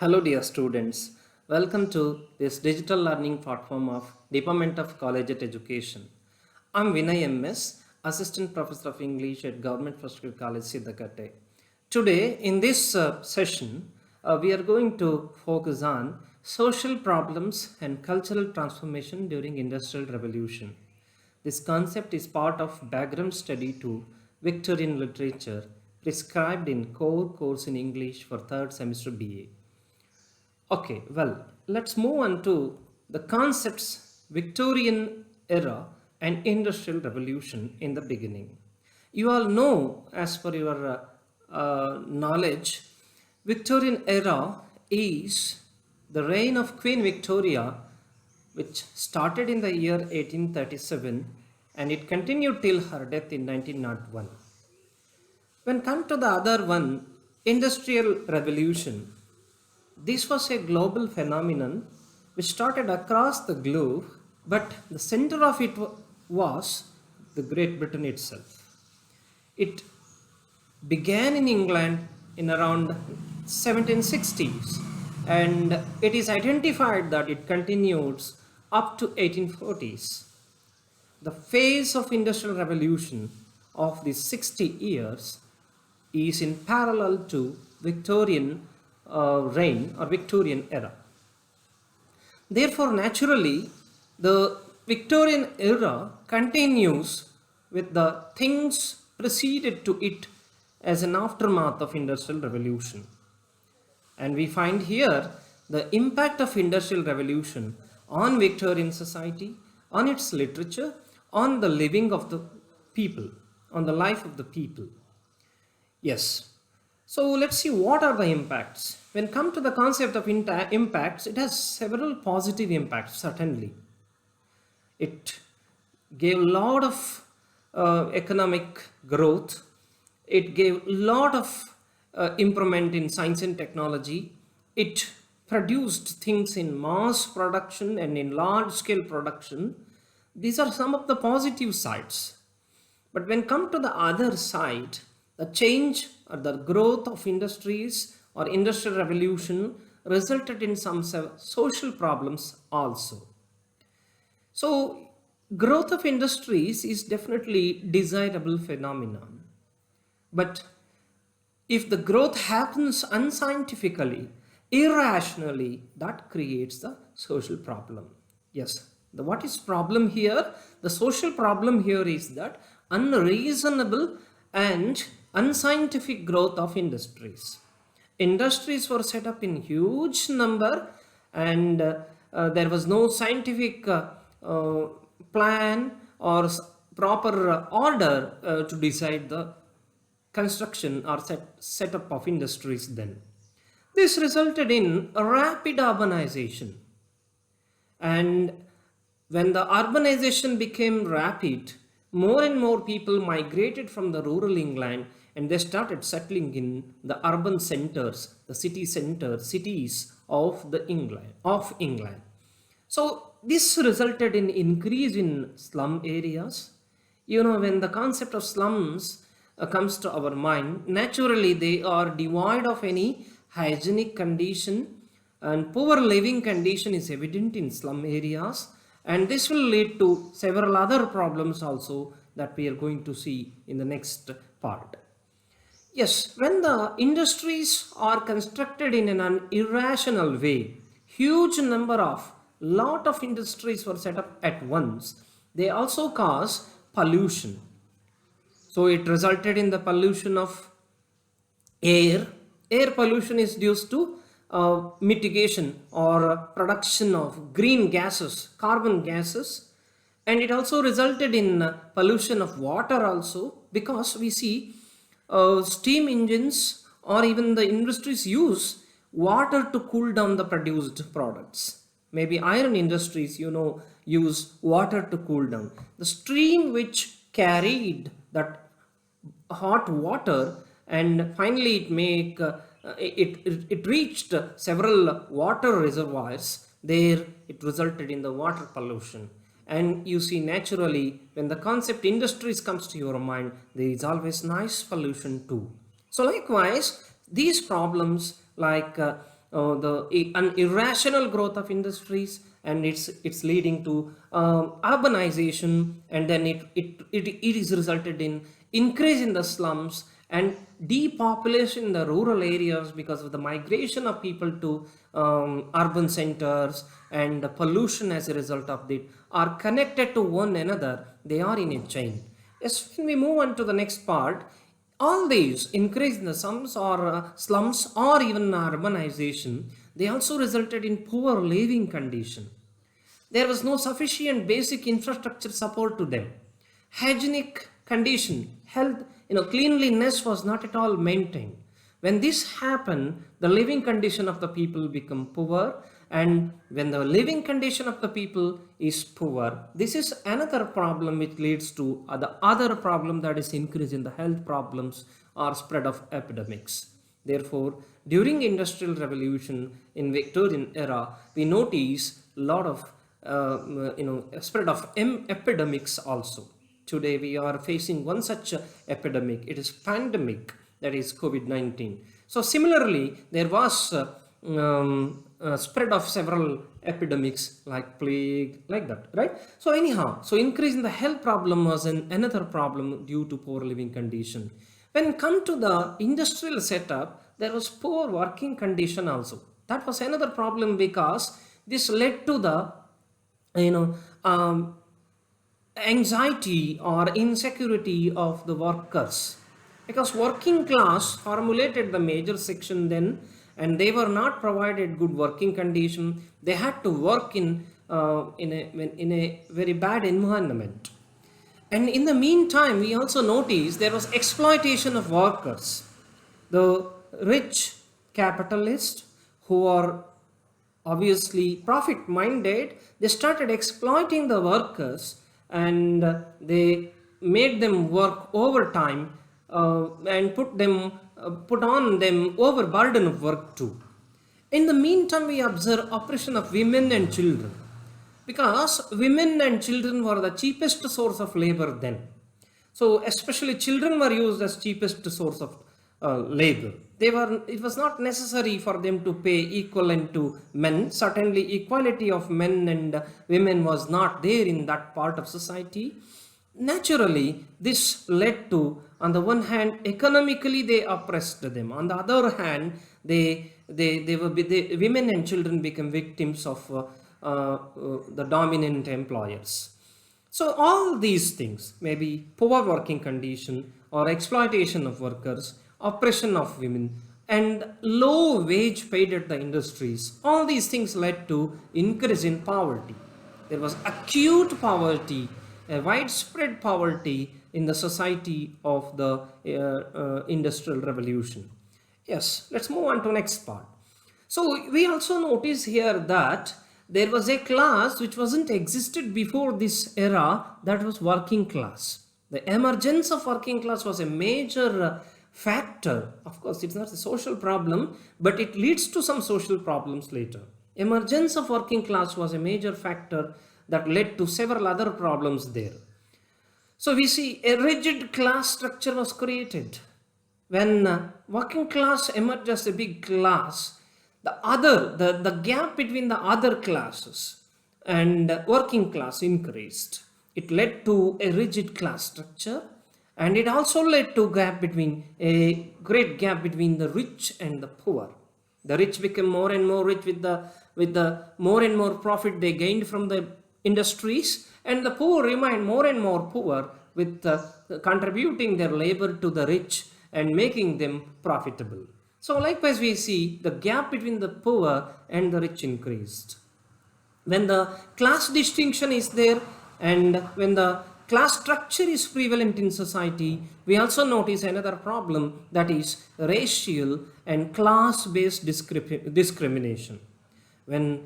Hello dear students, welcome to this digital learning platform of Department of Collegiate Education. I'm Vinay M S, Assistant Professor of English at Govt First Grade College, Siddakatte. Today in this session, we are going to focus on social problems and cultural transformation during Industrial Revolution. This concept is part of background study to Victorian literature prescribed in core course in English for third semester BA. Okay, well, let's move on to the concepts Victorian era and Industrial Revolution in the beginning. You all know, as per your knowledge, Victorian era is the reign of Queen Victoria, which started in the year 1837 and it continued till her death in 1901. When come to the other one, Industrial Revolution, this was a global phenomenon which started across the globe, but the center of it was the Great Britain itself. It began in England in around 1760s and it is identified that it continues up to 1840s. The phase of Industrial Revolution of these 60 years is in parallel to Victorian reign or Victorian era. Therefore, naturally, the Victorian era continues with the things preceded to it as an aftermath of Industrial Revolution. And we find here the impact of Industrial Revolution on Victorian society, on its literature, on the living of the people, on the life of the people. Yes. So let's see what are the impacts. When come to the concept of impacts, it has several positive impacts, certainly. It gave a lot of economic growth. It gave a lot of improvement in science and technology. It produced things in mass production and in large scale production. These are some of the positive sides. But when come to the other side, the change or the growth of industries or industrial revolution resulted in some social problems also. So growth of industries is definitely desirable phenomenon. But if the growth happens unscientifically, irrationally, that creates the social problem. Yes, what is problem here? The social problem here is that unreasonable and unscientific growth of industries. Industries were set up in huge number and there was no scientific plan or proper order to decide the construction or setup of industries then. This resulted in a rapid urbanization. And when the urbanization became rapid, more and more people migrated from the rural England and they started settling in the urban centers, the cities of England. So this resulted in increase in slum areas. You know, when the concept of slums comes to our mind, naturally they are devoid of any hygienic condition and poor living condition is evident in slum areas. And this will lead to several other problems also that we are going to see in the next part. Yes, when the industries are constructed in an irrational way, huge number of lot of industries were set up at once. They also cause pollution. So it resulted in the pollution of air. Air pollution is due to mitigation or production of green gases, carbon gases, and it also resulted in pollution of water also, because we see steam engines or even the industries use water to cool down the produced products. Maybe iron industries, use water to cool down. The stream which carried that hot water and finally it reached several water reservoirs. There it resulted in the water pollution. And you see, naturally, when the concept industries comes to your mind, there is always noise pollution too. So likewise, these problems like an irrational growth of industries, and it's leading to urbanization, and then it is resulted in increase in the slums and depopulation in the rural areas because of the migration of people to urban centers, and the pollution as a result of it are connected to one another. They are in a chain. Yes, when we move on to the next part, all these increase in the slums or even urbanization, they also resulted in poor living condition. There was no sufficient basic infrastructure support to them. Hygienic condition, health, cleanliness was not at all maintained. When this happened, the living condition of the people become poor, and when the living condition of the people is poor, this is another problem which leads to the other problem, that is increase in the health problems or spread of epidemics. Therefore, during industrial revolution in Victorian era, we notice a lot of spread of epidemics also. Today we are facing one such epidemic. It is pandemic, that is COVID-19. So similarly, there was spread of several epidemics like plague, like that, right? So anyhow, so increase in the health problem was another problem due to poor living condition. When come to the industrial setup, there was poor working condition also. That was another problem, because this led to the anxiety or insecurity of the workers, because working class formulated the major section then, and they were not provided good working condition. They had to work in a very bad environment. And in the meantime, we also noticed there was exploitation of workers. The rich capitalists, who are obviously profit minded, they started exploiting the workers, and they made them work overtime, and put on them overburden of work too. In the meantime, we observe oppression of women and children, because women and children were the cheapest source of labor then. So especially children were used as cheapest source of labor. It was not necessary for them to pay equivalent to men. Certainly equality of men and women was not there in that part of society. Naturally, this led to, on the one hand, economically they oppressed them. On the other hand, women and children became victims of the dominant employers. So all these things, maybe poor working condition or exploitation of workers, oppression of women, and low wage paid at the industries, all these things led to increase in poverty. There was acute poverty, a widespread poverty in the society of the industrial revolution. Yes, let's move on to next part. So we also notice here that there was a class which wasn't existed before this era, that was working class. The emergence of working class was a major factor. Of course, it's not a social problem, but it leads to some social problems later. Emergence of working class was a major factor that led to several other problems there. So we see a rigid class structure was created. When working class emerged as a big class, the gap between the other classes and working class increased. It led to a rigid class structure, and it also led to a great gap between the rich and the poor. The rich became more and more rich with the more and more profit they gained from the industries, and the poor remained more and more poor with contributing their labor to the rich and making them profitable. So likewise we see the gap between the poor and the rich increased. When the class distinction is there and when the class structure is prevalent in society, we also notice another problem, that is racial and class-based discrimination. When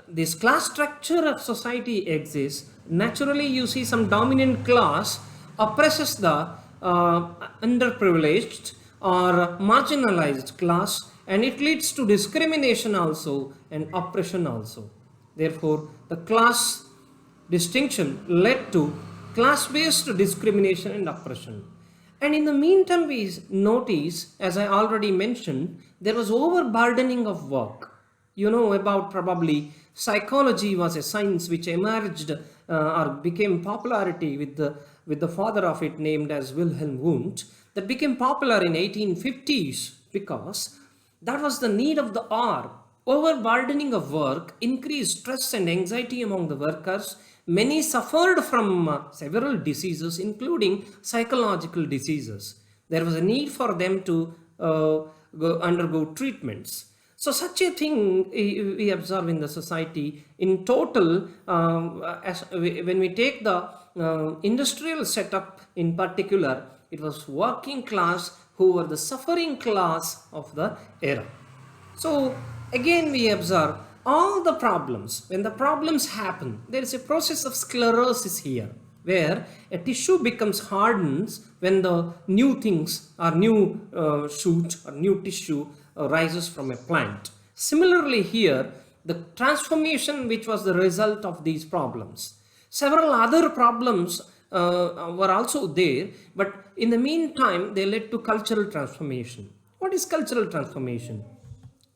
this class structure of society exists, naturally you see some dominant class oppresses the underprivileged or marginalized class, and it leads to discrimination also and oppression also. Therefore, the class distinction led to class-based discrimination and oppression. And in the meantime, we notice, as I already mentioned, there was overburdening of work. You know about probably psychology was a science which emerged or became popularity with the father of it named as Wilhelm Wundt, that became popular in 1850s because that was the need of the hour. Overburdening of work increased stress and anxiety among the workers. Many suffered from several diseases, including psychological diseases. There was a need for them to undergo treatments. So such a thing we observe in the society. In total, when we take the industrial setup in particular, it was working class who were the suffering class of the era. So again we observe all the problems. When the problems happen, there is a process of sclerosis here, where a tissue becomes hardens when the new things or new shoot or new tissue rises from a plant. Similarly here, the transformation which was the result of these problems. Several other problems were also there, but in the meantime they led to cultural transformation. What is cultural transformation?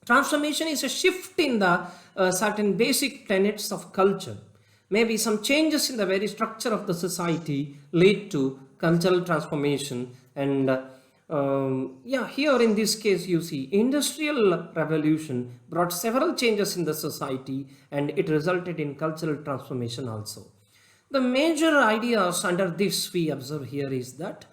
Transformation is a shift in the certain basic tenets of culture. Maybe some changes in the very structure of the society lead to cultural transformation. And yeah, here in this case, you see, industrial revolution brought several changes in the society, and it resulted in cultural transformation also. The major ideas under this we observe here is that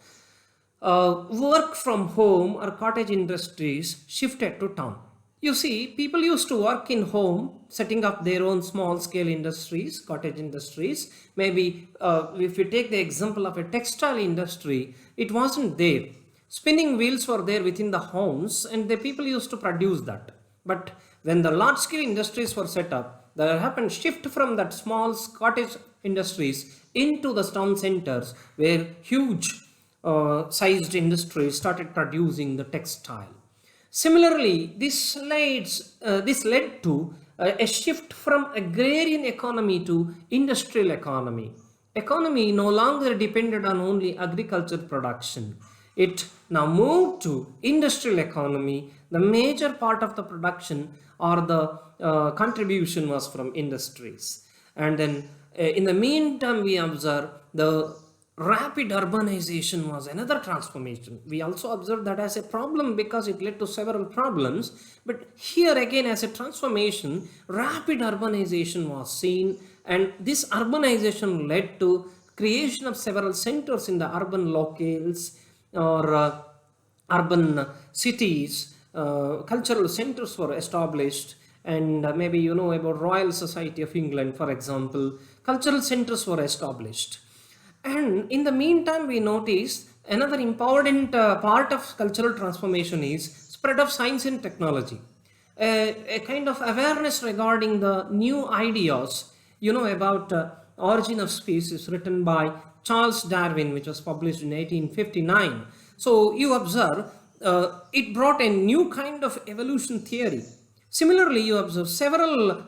work from home or cottage industries shifted to town. You see, people used to work in home, setting up their own small scale industries, cottage industries. Maybe if you take the example of a textile industry, it wasn't there. Spinning wheels were there within the homes, and the people used to produce that. But when the large scale industries were set up, there happened shift from that small cottage industries into the town centers, where huge sized industries started producing the textile. Similarly, this led to a shift from agrarian economy to industrial economy. Economy no longer depended on only agriculture production. It now moved to industrial economy. The major part of the production or the contribution was from industries. And then in the meantime, we observe the rapid urbanization was another transformation. We also observed that as a problem because it led to several problems. But here again, as a transformation, rapid urbanization was seen, and this urbanization led to creation of several centers in the urban locales or urban cities. Cultural centers were established, and maybe you know about Royal Society of England, for example. Cultural centers were established. And in the meantime, we notice another important part of cultural transformation is spread of science and technology. A kind of awareness regarding the new ideas, you know, about Origin of Species, written by Charles Darwin, which was published in 1859. So you observe, it brought a new kind of evolution theory. Similarly, you observe several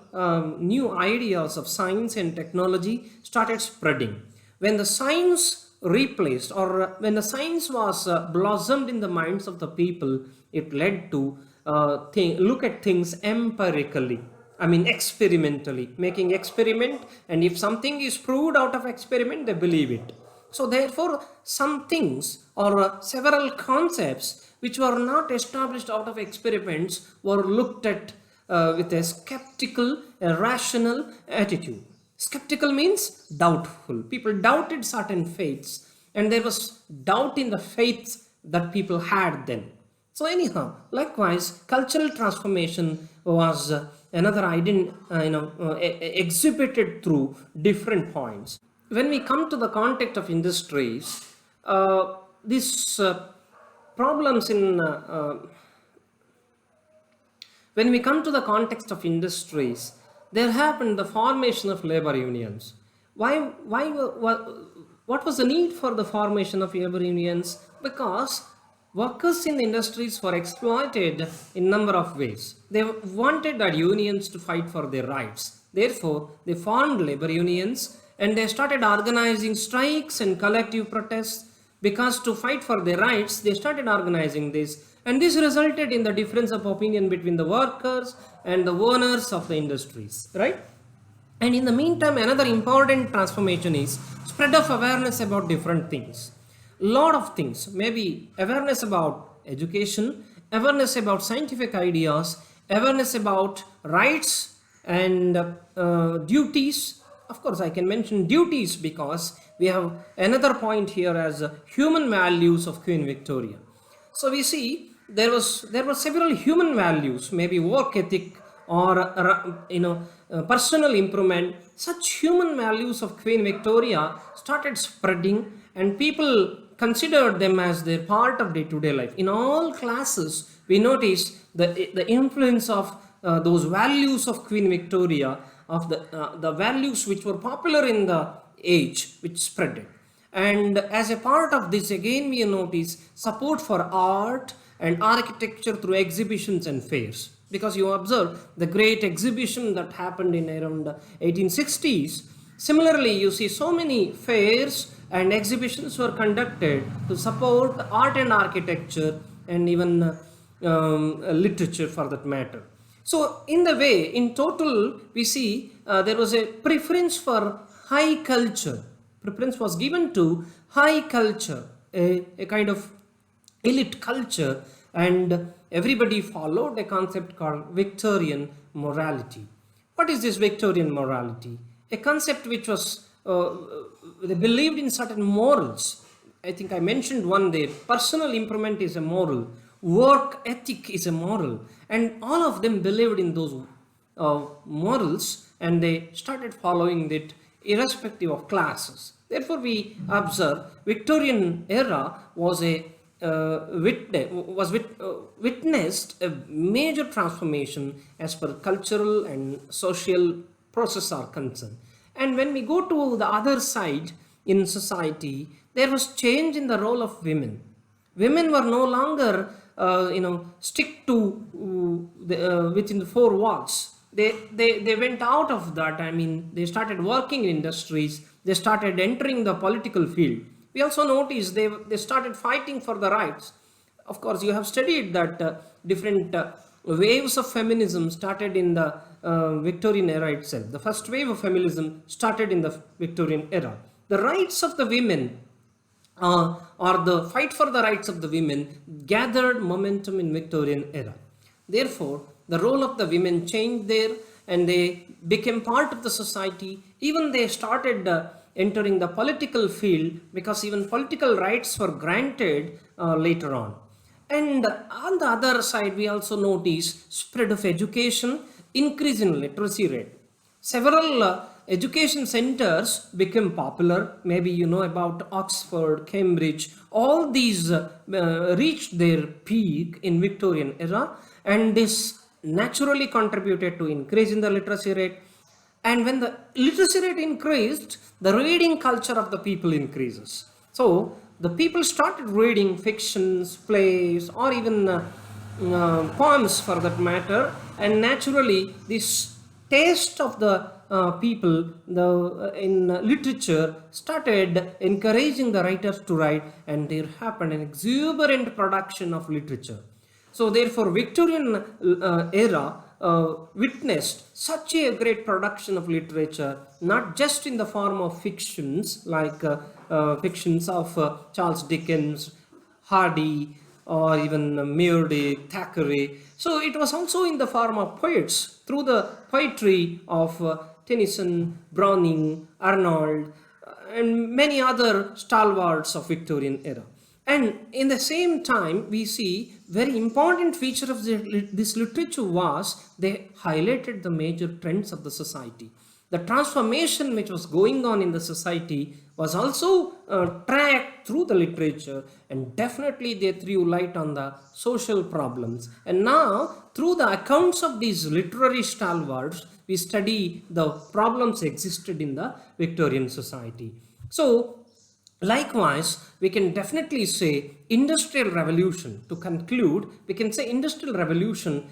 new ideas of science and technology started spreading. When the science replaced, or when the science was blossomed in the minds of the people, it led to look at things empirically. I mean, experimentally, making experiment, and if something is proved out of experiment, they believe it. So therefore, some things or several concepts which were not established out of experiments were looked at with a skeptical, a rational attitude. Skeptical means doubtful. People doubted certain faiths, and there was doubt in the faiths that people had then. So anyhow, likewise, cultural transformation was another exhibited through different points. When we come to the context of industries, these problems in when we come to the context of industries, there happened the formation of labor unions. What was the need for the formation of labor unions? Because workers in the industries were exploited in number of ways. They wanted their unions to fight for their rights. Therefore, they formed labor unions, and they started organizing strikes and collective protests. because to fight for their rights, they started organizing this, and this resulted in the difference of opinion between the workers and the owners of the industries, right? And in the meantime, another important transformation is spread of awareness about different things. Lot of things, maybe awareness about education, awareness about scientific ideas, awareness about rights and duties. Of course, I can mention duties because we have another point here as human values of Queen Victoria. So we see there were several human values, maybe work ethic or personal improvement. Such human values of Queen Victoria started spreading, and people considered them as their part of day-to-day life. In all classes, we noticed the influence of those values of Queen Victoria, of the values which were popular in the age, which spread it. And as a part of this, again, we notice support for art and architecture through exhibitions and fairs. Because you observe the great exhibition that happened in around 1860s. Similarly, you see so many fairs and exhibitions were conducted to support art and architecture and even literature for that matter. So in the way, in total, we see there was a preference for high culture. Preference was given to high culture, a kind of elite culture, and everybody followed a concept called Victorian morality. What is this Victorian morality? A concept which was, they believed in certain morals. I think I mentioned one there. Personal improvement is a moral. Work ethic is a moral. And all of them believed in those morals, and they started following it irrespective of classes. Therefore, we observe Victorian era was witnessed a major transformation as per cultural and social process are concerned. And when we go to the other side in society, there was change in the role of women. Women were no longer, stick to within the four walls. They went out of that. I mean, they started working in industries. They started entering the political field. We also noticed they started fighting for the rights. Of course, you have studied that different waves of feminism started in the Victorian era itself. The first wave of feminism started in the Victorian era. The rights of the women or the fight for the rights of the women gathered momentum in Victorian era. Therefore, the role of the women changed there, and they became part of the society. Even they started entering the political field, because even political rights were granted later on. And on the other side, we also notice spread of education, increase in literacy rate. Several education centers became popular. Maybe you know about Oxford, Cambridge. All these reached their peak in Victorian era, and this naturally contributed to increase in the literacy rate. And when the literacy rate increased, the reading culture of the people increases. So the people started reading fictions, plays, or even poems for that matter. And naturally, this taste of the people in literature started encouraging the writers to write, and there happened an exuberant production of literature. So therefore, Victorian era witnessed such a great production of literature, not just in the form of fictions like fictions of Charles Dickens, Hardy, or even Meredith, Thackeray. So it was also in the form of poets through the poetry of Tennyson, Browning, Arnold, and many other stalwarts of Victorian era. And in the same time, we see very important feature of this literature was they highlighted the major trends of the society. The transformation which was going on in the society was also tracked through the literature, and definitely they threw light on the social problems. And now, through the accounts of these literary stalwarts, we study the problems existed in the Victorian society. So, likewise, we can definitely say industrial revolution. To conclude, we can say industrial revolution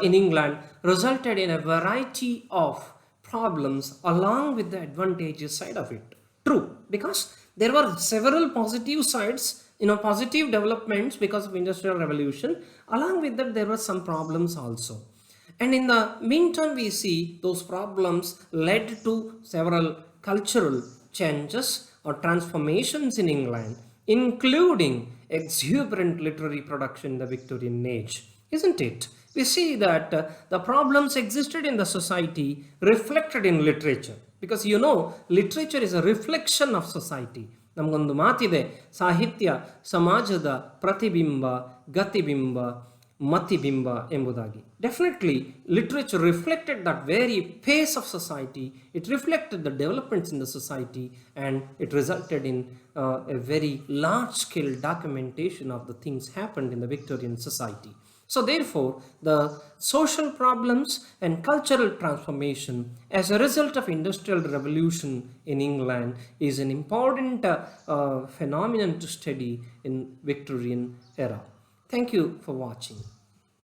in England resulted in a variety of problems along with the advantageous side of it. True, because There were several positive sides, positive developments because of industrial revolution. Along with that, there were some problems also, and in the meantime we see those problems led to several cultural changes or transformations in England, including exuberant literary production in the Victorian age, isn't it? We see that the problems existed in the society reflected in literature, because literature is a reflection of society. ನಮಗೊಂದು ಮಾತಿದೆ, ಸಾಹಿತ್ಯ ಸಮಾಜದ ಪ್ರತಿಬಿಂಬ, ಗತಿಬಿಂಬ, ಮತಿಬಿಂಬ ಎಂಬುದಾಗಿ. Definitely literature reflected that very pace of society. It reflected the developments in the society, and it resulted in a very large scale documentation of the things happened in the Victorian society. So therefore, the social problems and cultural transformation as a result of industrial revolution in England is an important phenomenon to study in Victorian era. Thank you for watching.